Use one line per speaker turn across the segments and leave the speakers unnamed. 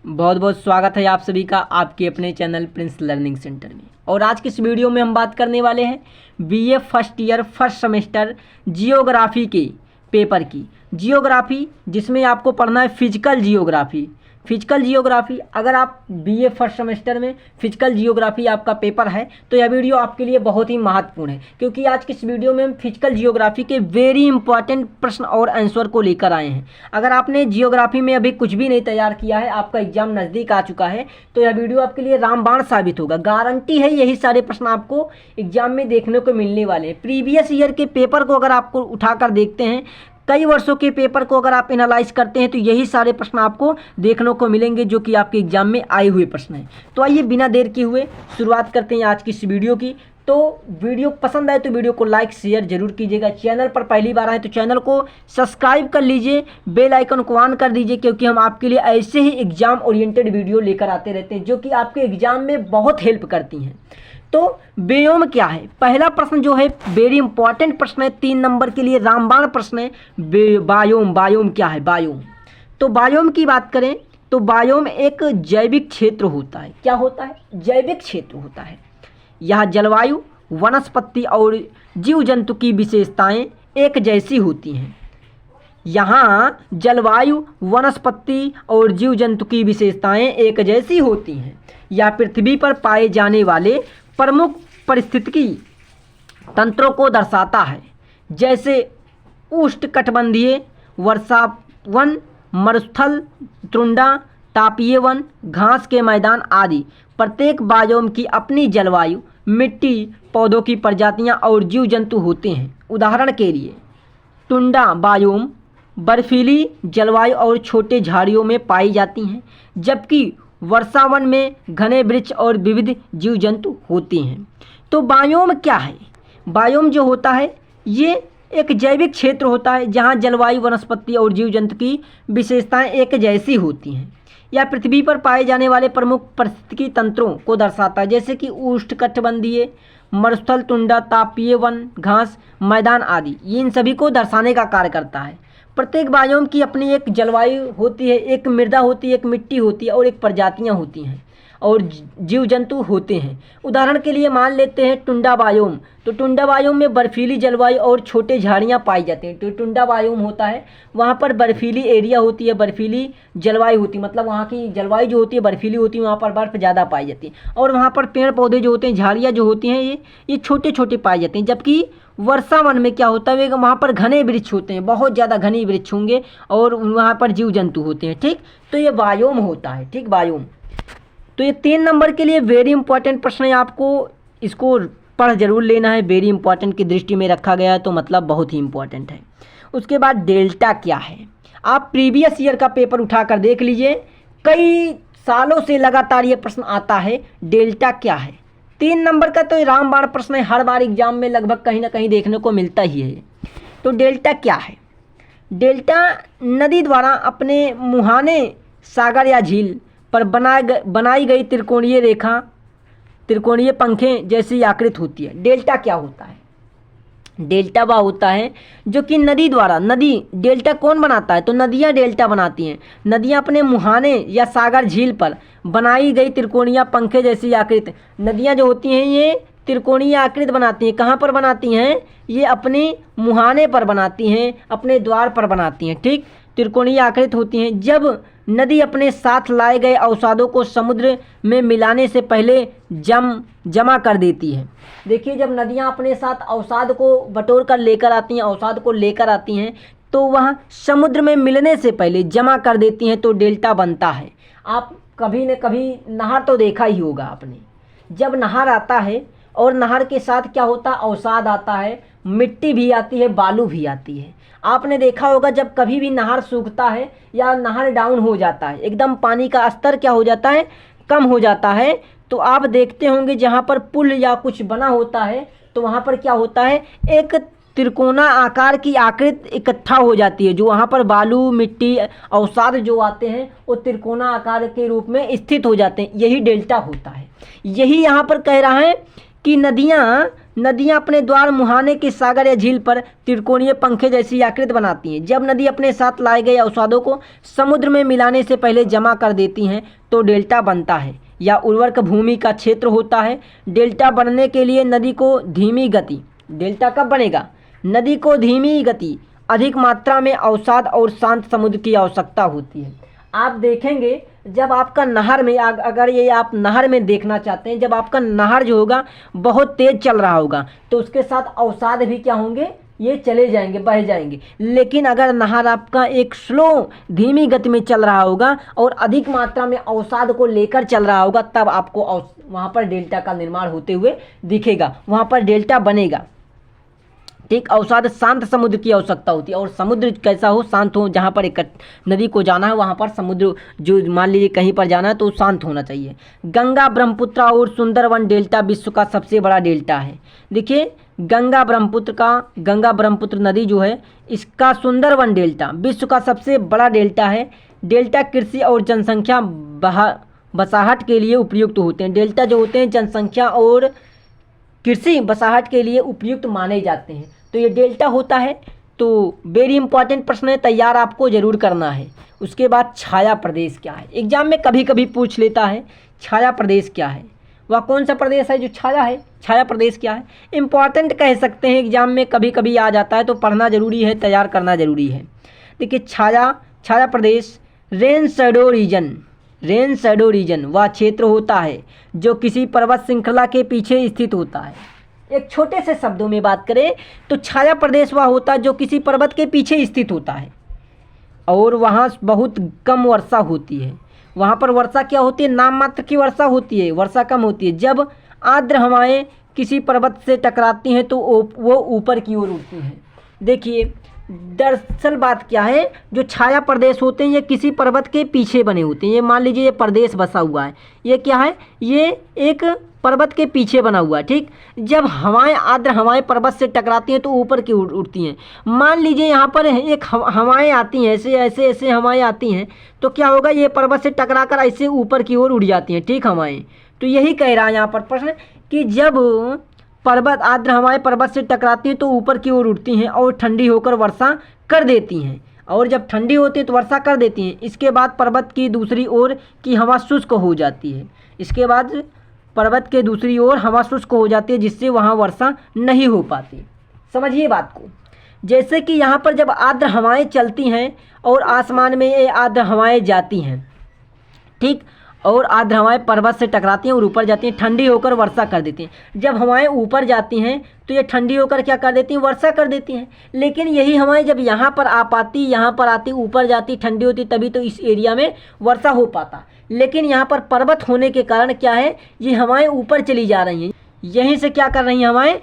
बहुत बहुत स्वागत है आप सभी का आपके अपने चैनल प्रिंस लर्निंग सेंटर में। और आज की इस वीडियो में हम बात करने वाले हैं BA first year first semester geography के पेपर की। जियोग्राफी जिसमें आपको पढ़ना है फिजिकल जियोग्राफी। अगर आप बीए फर्स्ट सेमेस्टर में फिजिकल जियोग्राफी आपका पेपर है तो यह वीडियो आपके लिए बहुत ही महत्वपूर्ण है, क्योंकि आज की इस वीडियो में हम फिजिकल जियोग्राफी के वेरी इंपॉर्टेंट प्रश्न और आंसर को लेकर आए हैं। अगर आपने जियोग्राफी में अभी कुछ भी नहीं तैयार किया है, आपका एग्जाम नज़दीक आ चुका है, तो यह वीडियो आपके लिए रामबाण साबित होगा। गारंटी है यही सारे प्रश्न आपको एग्जाम में देखने को मिलने वाले हैं। प्रीवियस ईयर के पेपर को अगर आपको उठाकर देखते हैं, कई वर्षों के पेपर को अगर आप एनालाइज करते हैं, तो यही सारे प्रश्न आपको देखने को मिलेंगे जो कि आपके एग्जाम में आए हुए प्रश्न हैं। तो आइए बिना देर किए हुए शुरुआत करते हैं आज की इस वीडियो की। तो वीडियो पसंद आए तो वीडियो को लाइक शेयर जरूर कीजिएगा। चैनल पर पहली बार आए तो चैनल को सब्सक्राइब कर लीजिए, बेल आइकन को ऑन कर दीजिए, क्योंकि हम आपके लिए ऐसे ही एग्जाम ओरिएंटेड वीडियो लेकर आते रहते हैं जो कि आपके एग्जाम में बहुत हेल्प करती हैं। तो बायोम क्या है? पहला प्रश्न जो है वेरी इंपॉर्टेंट प्रश्न है, 3 नंबर के लिए रामबाण प्रश्न है। बायोम क्या है? बायोम, तो बायोम की बात करें तो बायोम एक जैविक क्षेत्र होता है। क्या होता है? जैविक क्षेत्र होता है। यह जलवायु, वनस्पति और जीव जंतु की विशेषताएं एक जैसी होती हैं। यहाँ जलवायु, वनस्पति और जीव जंतु की विशेषताएं एक जैसी होती हैं। यह पृथ्वी पर पाए जाने वाले प्रमुख पारिस्थितिकी तंत्रों को दर्शाता है, जैसे उष्णकटिबंधीय वर्षावन, मरुस्थल, तुंड्रा, तापीय वन, घास के मैदान आदि। प्रत्येक बायोम की अपनी जलवायु, मिट्टी, पौधों की प्रजातियां और जीव जंतु होते हैं। उदाहरण के लिए तुंड्रा बायोम बर्फीली जलवायु और छोटे झाड़ियों में पाई जाती हैं, जबकि वर्षावन में घने वृक्ष और विविध जीव जंतु होते हैं। तो बायोम क्या है? बायोम जो होता है ये एक जैविक क्षेत्र होता है जहाँ जलवायु, वनस्पति और जीव जंतु की विशेषताएं एक जैसी होती हैं। यह पृथ्वी पर पाए जाने वाले प्रमुख पारिस्थितिकी तंत्रों को दर्शाता है, जैसे कि उष्णकटिबंधीय, मरुस्थल, तुंड्रा, तापीय वन, घास मैदान आदि। ये इन सभी को दर्शाने का कार्य करता है। प्रत्येक बायोम की अपनी एक जलवायु होती है, एक मृदा होती है, एक मिट्टी होती है और एक प्रजातियां होती हैं और जीव जंतु होते हैं। उदाहरण के लिए मान लेते हैं टुंड्रा बायोम। तो टुंड्रा बायोम में बर्फीली जलवायु और छोटे झाड़ियाँ पाई जाती हैं। तो टुंड्रा बायोम होता है, वहाँ पर बर्फीली एरिया होती है, बर्फीली जलवायु होती है, मतलब वहाँ की जलवायु जो होती है बर्फीली होती है, वहाँ पर बर्फ़ ज़्यादा पाई जाती है। और वहाँ पर पेड़ पौधे जो होते हैं, झाड़ियाँ जो होती हैं, ये छोटे छोटे पाए जाते हैं। जबकि वर्षावन में क्या होता है, वहाँ पर घने वृक्ष होते हैं, बहुत ज़्यादा घने वृक्ष होंगे और वहाँ पर जीव जंतु होते हैं। ठीक, तो ये बायोम होता है। ठीक, बायोम। तो ये 3 नंबर के लिए वेरी इंपॉर्टेंट प्रश्न है, आपको इसको पढ़ जरूर लेना है। वेरी इंपॉर्टेंट की दृष्टि में रखा गया है तो मतलब बहुत ही इंपॉर्टेंट है। उसके बाद डेल्टा क्या है? आप प्रीवियस ईयर का पेपर उठाकर देख लीजिए, कई सालों से लगातार ये प्रश्न आता है, डेल्टा क्या है? 3 नंबर का तो ये रामबाण प्रश्न है, हर बार एग्जाम में लगभग कहीं ना कहीं देखने को मिलता ही है। तो डेल्टा क्या है? डेल्टा नदी द्वारा अपने मुहाने, सागर या झील पर बनाई गई त्रिकोणीय रेखा, त्रिकोणीय पंखें जैसी आकृति होती है। डेल्टा क्या होता है? डेल्टा वह होता है जो कि नदी द्वारा, नदी डेल्टा कौन बनाता है? तो नदियाँ डेल्टा बनाती हैं। नदियाँ अपने मुहाने या सागर झील पर बनाई गई त्रिकोणीय पंखे जैसी आकृति, नदियाँ जो होती हैं ये त्रिकोणीय आकृति बनाती हैं। कहाँ पर बनाती हैं? ये अपने मुहाने पर बनाती हैं, अपने द्वार पर बनाती हैं। ठीक, त्रिकोणीय आकृति होती हैं। जब नदी अपने साथ लाए गए अवसादों को समुद्र में मिलाने से पहले जमा कर देती है। देखिए, जब नदियाँ अपने साथ अवसाद को बटोर कर लेकर आती हैं, अवसाद को लेकर आती हैं, तो वह समुद्र में मिलने से पहले जमा कर देती हैं, तो डेल्टा बनता है। आप कभी न कभी नहर तो देखा ही होगा आपने। जब नहर आता है और नहर के साथ क्या होता है? अवसाद आता है, मिट्टी भी आती है, बालू भी आती है। आपने देखा होगा जब कभी भी नहर सूखता है या नहर डाउन हो जाता है, एकदम पानी का स्तर क्या हो जाता है? कम हो जाता है, तो आप देखते होंगे जहाँ पर पुल या कुछ बना होता है तो वहाँ पर क्या होता है? एक त्रिकोणा आकार की आकृति इकट्ठा हो जाती है। जो वहाँ पर बालू, मिट्टी, अवसाद जो आते हैं वो त्रिकोणा आकार के रूप में स्थित हो जाते हैं। यही डेल्टा होता है। यही यहाँ पर कह रहा है कि नदियाँ नदियाँ अपने द्वार मुहाने के सागर या झील पर त्रिकोणीय पंखे जैसी आकृति बनाती हैं। जब नदी अपने साथ लाए गए अवसादों को समुद्र में मिलाने से पहले जमा कर देती हैं तो डेल्टा बनता है या उर्वरक भूमि का क्षेत्र होता है। डेल्टा बनने के लिए नदी को धीमी गति, डेल्टा कब बनेगा? नदी को धीमी गति, अधिक मात्रा में अवसाद और शांत समुद्र की आवश्यकता होती है। आप देखेंगे जब आपका नहर में, अगर ये आप नहर में देखना चाहते हैं, जब आपका नहर जो होगा बहुत तेज़ चल रहा होगा तो उसके साथ अवसाद भी क्या होंगे? ये चले जाएंगे, बह जाएंगे। लेकिन अगर नहर आपका एक स्लो, धीमी गति में चल रहा होगा और अधिक मात्रा में अवसाद को लेकर चल रहा होगा, तब आपको वहाँ पर डेल्टा का निर्माण होते हुए दिखेगा, वहाँ पर डेल्टा बनेगा। ठीक, अवसाद शांत समुद्र की आवश्यकता होती है। और समुद्र कैसा हो? शांत हो। जहाँ पर एक नदी को जाना है वहाँ पर समुद्र, जो मान लीजिए कहीं पर जाना है तो शांत होना चाहिए। गंगा, ब्रह्मपुत्र और सुंदरवन डेल्टा विश्व का सबसे बड़ा डेल्टा है। देखिए, गंगा ब्रह्मपुत्र नदी जो है, इसका सुंदरवन डेल्टा विश्व का सबसे बड़ा डेल्टा है। डेल्टा कृषि और जनसंख्या बसाहट के लिए उपयुक्त होते हैं। डेल्टा जो होते हैं जनसंख्या और कृषि बसाहट के लिए उपयुक्त माने जाते हैं। तो ये डेल्टा होता है। तो वेरी इंपॉर्टेंट प्रश्न है, तैयार आपको ज़रूर करना है। उसके बाद छाया प्रदेश क्या है? एग्जाम में कभी कभी पूछ लेता है छाया प्रदेश क्या है। वह कौन सा प्रदेश है जो छाया है? छाया प्रदेश क्या है? इंपॉर्टेंट कह सकते हैं, एग्जाम में कभी कभी आ जाता है, तो पढ़ना ज़रूरी है, तैयार करना ज़रूरी है। देखिए, छाया प्रदेश रेन शैडो रीजन वह क्षेत्र होता है जो किसी पर्वत श्रृंखला के पीछे स्थित होता है। एक छोटे से शब्दों में बात करें तो छाया प्रदेश वह होता है जो किसी पर्वत के पीछे स्थित होता है और वहाँ बहुत कम वर्षा होती है। वहाँ पर वर्षा क्या होती है? नाम मात्र की वर्षा होती है, वर्षा कम होती है। जब आर्द्र हवाएं किसी पर्वत से टकराती हैं तो वो ऊपर की ओर उड़ती हैं। देखिए, दरअसल बात क्या है, जो छाया प्रदेश होते हैं ये किसी पर्वत के पीछे बने होते हैं। ये मान लीजिए ये प्रदेश बसा हुआ है, ये क्या है? ये एक पर्वत के पीछे बना हुआ है। ठीक, जब आर्द्र हवाएं पर्वत से टकराती हैं तो ऊपर की उड़ती हैं। मान लीजिए यहाँ पर एक हवाएं आती हैं, ऐसे हवाएं आती हैं, तो क्या होगा? ये पर्वत से टकरा कर ऐसे ऊपर की ओर उड़ जाती हैं। ठीक, हवाएं। तो यही कह रहा है यहाँ पर प्रश्न कि जब आर्द्र हवाएं पर्वत से टकराती हैं तो ऊपर की ओर उड़ती हैं और ठंडी होकर वर्षा कर देती हैं। और जब ठंडी होती है तो वर्षा कर देती हैं। इसके बाद पर्वत की दूसरी ओर की हवा शुष्क हो जाती है। इसके बाद पर्वत के दूसरी ओर हवा शुष्क हो जाती है, जिससे वहाँ वर्षा नहीं हो पाती। समझिए बात को। जैसे कि यहाँ पर जब आर्द्र हवाएं चलती हैं और आसमान में ये आर्द्र हवाएं जाती हैं, ठीक, और आर्द्र हवाएं पर्वत से टकराती हैं और ऊपर जाती हैं, ठंडी होकर वर्षा कर देती हैं। जब हवाएं ऊपर जाती हैं तो ये ठंडी होकर क्या कर देती हैं? वर्षा कर देती हैं। लेकिन यही हवाएं जब यहाँ पर यहाँ पर आती, ऊपर जाती, ठंडी होती, तभी तो इस एरिया में वर्षा हो पाता। लेकिन यहाँ पर पर्वत होने के कारण क्या है? ये हवाएं ऊपर चली जा रही हैं। यहीं से क्या कर रही हैं? हवाएं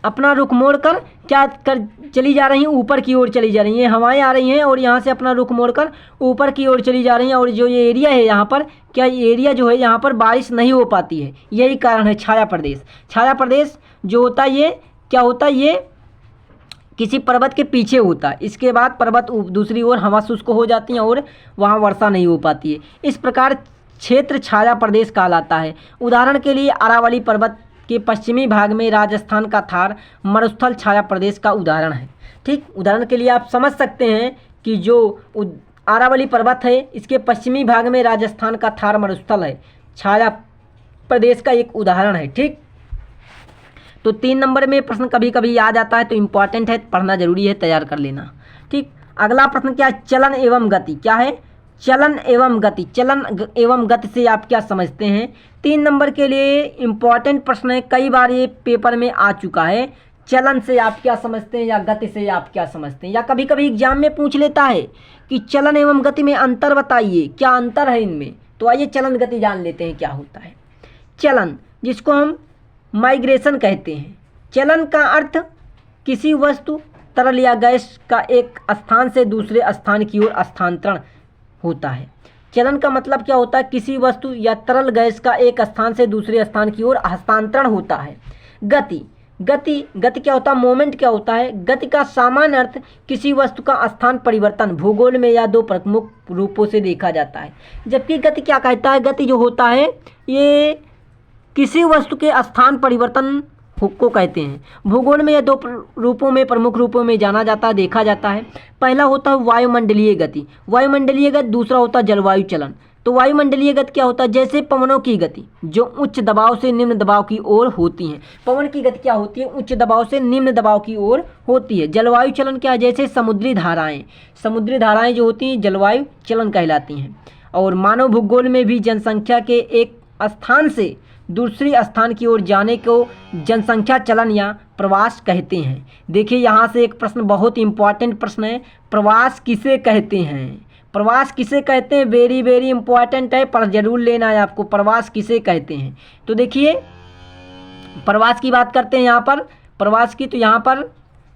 अपना रुख मोड़ कर क्या कर चली जा रही हैं? ऊपर की ओर चली जा रही हैं। हवाएं आ रही हैं और यहाँ से अपना रुख मोड़कर ऊपर की ओर चली जा रही हैं। और जो ये एरिया है यहाँ पर, क्या ये एरिया जो है यहाँ पर बारिश नहीं हो पाती है। यही कारण है छाया प्रदेश। छाया प्रदेश जो होता है ये क्या होता है? ये किसी पर्वत के पीछे होता है। इसके बाद पर्वत दूसरी ओर हवा शुष्क हो जाती है और वहाँ वर्षा नहीं हो पाती है। इस प्रकार क्षेत्र छाया प्रदेश कहलाता है। उदाहरण के लिए अरावली पर्वत के पश्चिमी भाग में राजस्थान का थार मरुस्थल छाया प्रदेश का उदाहरण है। ठीक, उदाहरण के लिए आप समझ सकते हैं कि जो अरावली पर्वत है इसके पश्चिमी भाग में राजस्थान का थार मरुस्थल है, छाया प्रदेश का एक उदाहरण है। ठीक, तो 3 नंबर में प्रश्न कभी कभी आ जाता है, तो इम्पॉर्टेंट है, पढ़ना जरूरी है, तैयार कर लेना। ठीक, अगला प्रश्न क्या है? चलन एवं गति। क्या है? चलन एवं गति। चलन एवं गति से आप क्या समझते हैं? 3 नंबर के लिए इम्पॉर्टेंट प्रश्न है, कई बार ये पेपर में आ चुका है। चलन से आप क्या समझते हैं या गति से आप क्या समझते हैं? या कभी कभी एग्जाम में पूछ लेता है कि चलन एवं गति में अंतर बताइए, क्या अंतर है इनमें? तो आइए चलन गति जान लेते हैं क्या होता है। चलन, जिसको हम माइग्रेशन कहते हैं। चलन का अर्थ किसी वस्तु, तरल या गैस का एक स्थान से दूसरे स्थान की ओर स्थानांतरण होता है। चलन का मतलब क्या होता है? किसी वस्तु या तरल गैस का एक स्थान से दूसरे स्थान की ओर हस्तांतरण होता है। गति क्या होता है? मोमेंट क्या होता है? गति का सामान्य अर्थ किसी वस्तु का स्थान परिवर्तन भूगोल में या 2 प्रमुख रूपों से देखा जाता है। जबकि गति क्या कहता है? गति जो होता है ये किसी वस्तु के स्थान परिवर्तन को कहते हैं। भूगोल में यह दो रूपों में, प्रमुख रूपों में जाना जाता है, देखा जाता है। पहला होता है वायुमंडलीय गति, वायुमंडलीय गति। दूसरा होता है जलवायु चलन। तो वायुमंडलीय गति क्या होता है? जैसे पवनों की गति जो उच्च दबाव से निम्न दबाव की ओर होती हैं। पवन की गति क्या होती है? उच्च दबाव से निम्न दबाव की ओर होती है। जलवायु चलन क्या है? जैसे समुद्री धाराएं, समुद्री धाराएं जो होती हैं जलवायु चलन कहलाती हैं। और मानव भूगोल में भी जनसंख्या के एक स्थान से दूसरी स्थान की ओर जाने को जनसंख्या चलन या प्रवास कहते हैं। देखिए यहाँ से एक प्रश्न बहुत इंपॉर्टेंट प्रश्न है, प्रवास किसे कहते हैं? प्रवास किसे कहते हैं? वेरी वेरी इंपॉर्टेंट है, पर जरूर लेना है आपको, प्रवास किसे कहते हैं। तो देखिए प्रवास की बात करते हैं यहाँ पर, प्रवास की। तो यहाँ पर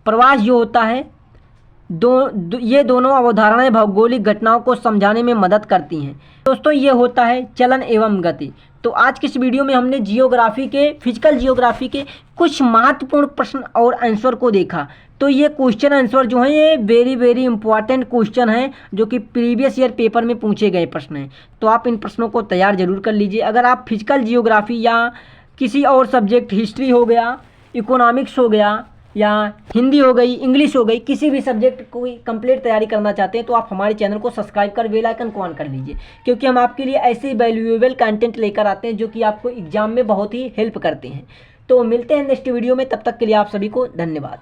प्रवास जो होता है ये दोनों अवधारणाएं भौगोलिक घटनाओं को समझाने में मदद करती हैं। दोस्तों ये होता है चलन एवं गति। तो आज की इस वीडियो में हमने जियोग्राफी के, फिजिकल जियोग्राफी के कुछ महत्वपूर्ण प्रश्न और आंसर को देखा। तो ये क्वेश्चन आंसर जो हैं ये वेरी वेरी इंपॉर्टेंट क्वेश्चन हैं, जो कि प्रीवियस ईयर पेपर में पूछे गए प्रश्न हैं। तो आप इन प्रश्नों को तैयार जरूर कर लीजिए। अगर आप फिजिकल जियोग्राफी या किसी और सब्जेक्ट, हिस्ट्री हो गया, इकोनॉमिक्स हो गया, या हिंदी हो गई, इंग्लिश हो गई, किसी भी सब्जेक्ट को कंप्लीट तैयारी करना चाहते हैं तो आप हमारे चैनल को सब्सक्राइब कर बेल आइकन को ऑन कर लीजिए, क्योंकि हम आपके लिए ऐसे वैल्यूएबल कंटेंट लेकर आते हैं जो कि आपको एग्जाम में बहुत ही हेल्प करते हैं। तो मिलते हैं नेक्स्ट वीडियो में, तब तक के लिए आप सभी को धन्यवाद।